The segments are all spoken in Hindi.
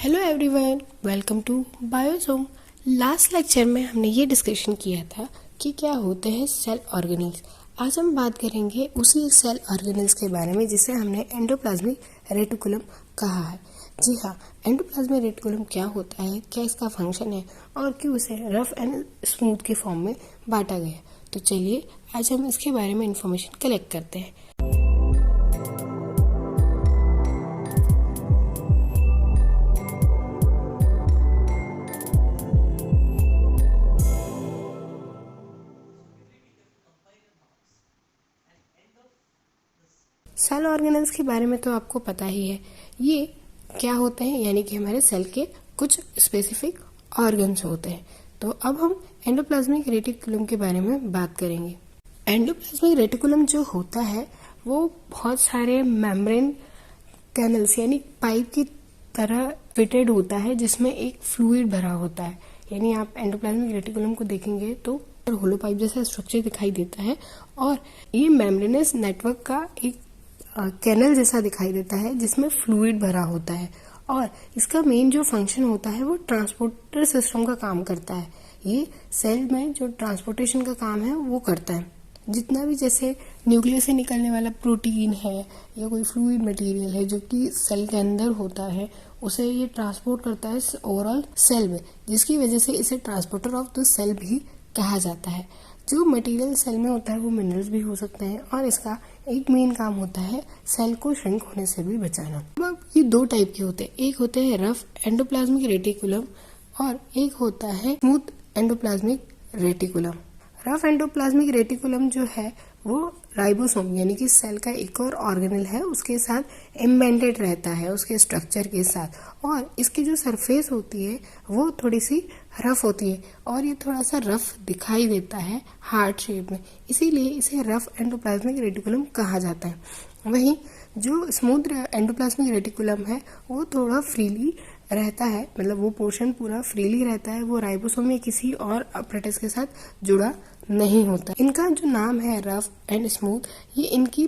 Hello everyone, welcome to Biosome. Last lecture में हमने ये डिस्कशन किया था कि क्या होते हैं सेल ऑर्गेनेल्स। आज हम बात करेंगे उसी सेल ऑर्गेनेल्स के बारे में जिसे हमने एंडोप्लाज्मिक रेटिकुलम कहा है। जी हाँ, एंडोप्लाज्मिक रेटिकुलम क्या होता है, क्या इसका फंक्शन है और क्यों इसे रफ एंड स्मूथ के फॉर्म में बांटा गया। तो चलिए आज हम इसके बारे में इंफॉर्मेशन कलेक्ट करते हैं। सेल ऑर्गेनेल्स के बारे में तो आपको पता ही है, ये क्या होते हैं, यानी कि हमारे सेल के कुछ स्पेसिफिक ऑर्गन्स होते हैं। तो अब हम एंडोप्लाज्मिक रेटिकुलम के बारे में बात करेंगे। एंडोप्लाज्मिक रेटिकुलम जो होता है वो बहुत सारे मेम्ब्रेन कैनल्स यानी पाइप की तरह फिटेड होता है, जिसमें एक फ्लूइड भरा होता है। यानी आप एंडोप्लाज्मिक रेटिकुलम को देखेंगे तो होलो पाइप जैसा स्ट्रक्चर दिखाई देता है और ये मेम्ब्रेनस नेटवर्क का एक कैनल जैसा दिखाई देता है जिसमें फ्लूइड भरा होता है। और इसका मेन जो फंक्शन होता है वो ट्रांसपोर्टर सिस्टम का काम करता है। ये सेल में जो ट्रांसपोर्टेशन का काम है वो करता है। जितना भी जैसे न्यूक्लियस से निकलने वाला प्रोटीन है या कोई फ्लूइड मटेरियल है जो कि सेल के अंदर होता है, उसे ये ट्रांसपोर्ट करता है ओवरऑल सेल में, जिसकी वजह से इसे ट्रांसपोर्टर ऑफ द सेल भी कहा जाता है। जो मटेरियल सेल में होता है वो मिनरल्स भी हो सकते हैं और इसका एक मेन काम होता है सेल को श्रिंक होने से भी बचाना। अब ये दो टाइप के होते हैं, एक होते हैं रफ एंडोप्लाज्मिक रेटिकुलम और एक होता है smooth endoplasmic reticulum. Rough endoplasmic reticulum जो है वो राइबोसोम यानी कि सेल का एक और ऑर्गेनल है, उसके साथ एम्बेडेड रहता है उसके स्ट्रक्चर के साथ, और इसकी जो सरफेस होती है वो थोड़ी सी रफ होती है और ये थोड़ा सा रफ दिखाई देता है हार्ट शेप में, इसीलिए इसे रफ एंडोप्लाज्मिक रेटिकुलम कहा जाता है। वहीं जो स्मूथ एंडोप्लाज्मिक रेटिकुलम है वो थोड़ा फ्रीली रहता है, मतलब वो पोर्शन पूरा फ्रीली रहता है, वो राइबोसोम या किसी और अपरेटस के साथ जुड़ा नहीं होता। इनका जो नाम है रफ एंड स्मूथ, ये इनकी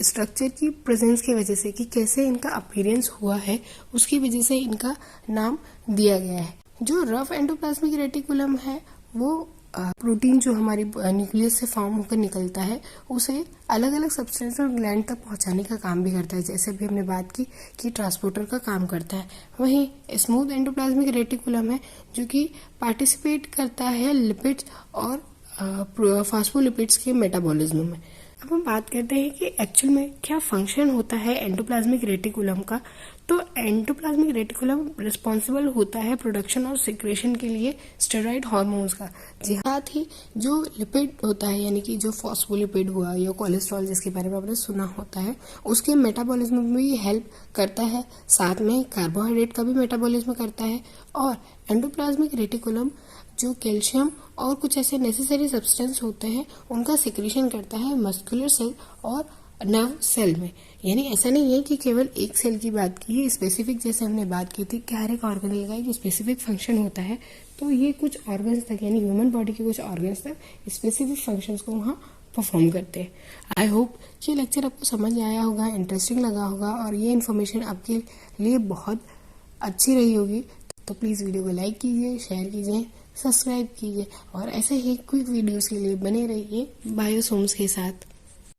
स्ट्रक्चर की प्रेजेंस की वजह से कि कैसे इनका अपीयरेंस हुआ है उसकी वजह से इनका नाम दिया गया है। जो रफ एंडोप्लाज्मिक रेटिकुलम है वो प्रोटीन जो हमारी न्यूक्लियस से फॉर्म होकर निकलता है उसे अलग अलग सब्सटेंस और ग्लैंड तक पहुंचाने का काम भी करता है, जैसे भी हमने बात की कि ट्रांसपोर्टर का काम करता है। वहीं स्मूथ एंडोप्लाज्मिक रेटिकुलम है जो कि पार्टिसिपेट करता है लिपिड्स और फॉस्फोलिपिड्स के मेटाबॉलिज्म में। अब हम बात करते हैं कि एक्चुअल में क्या फंक्शन होता है एंडोप्लाज्मिक रेटिकुलम का। तो एंडोप्लाज्मिक रेटिकुलम रिस्पॉन्सिबल होता है प्रोडक्शन और सिक्रेशन के लिए स्टेरॉइड हार्मोन्स का। जी, साथ ही जो लिपिड होता है यानी कि जो फॉस्फोलिपिड हुआ या कोलेस्ट्रॉल जिसके बारे में आपने सुना होता है, उसके मेटाबॉलिज्म में भी हेल्प करता है, साथ में कार्बोहाइड्रेट का भी मेटाबॉलिज्म करता है। और एंडोप्लाज्मिक रेटिकुलम जो कैल्शियम और कुछ ऐसे नेसेसरी सब्सटेंस होते हैं उनका सिक्रीशन करता है मस्कुलर सेल और नर्व सेल में। यानी ऐसा नहीं है कि केवल एक सेल की बात की है, स्पेसिफिक जैसे हमने बात की थी कि हर एक ऑर्गेनल का एक स्पेसिफिक फंक्शन होता है, तो ये कुछ ऑर्गन्स तक यानी ह्यूमन बॉडी के कुछ ऑर्गन्स तक स्पेसिफिक फंक्शंस को वहाँ परफॉर्म करते हैं। आई होप ये लेक्चर आपको समझ आया होगा, इंटरेस्टिंग लगा होगा और ये इन्फॉर्मेशन आपके लिए बहुत अच्छी रही होगी। तो प्लीज़ वीडियो को लाइक कीजिए, शेयर कीजिए, सब्सक्राइब कीजिए और ऐसे ही क्विक वीडियोस के लिए बने रहिए बायोसोम्स के साथ।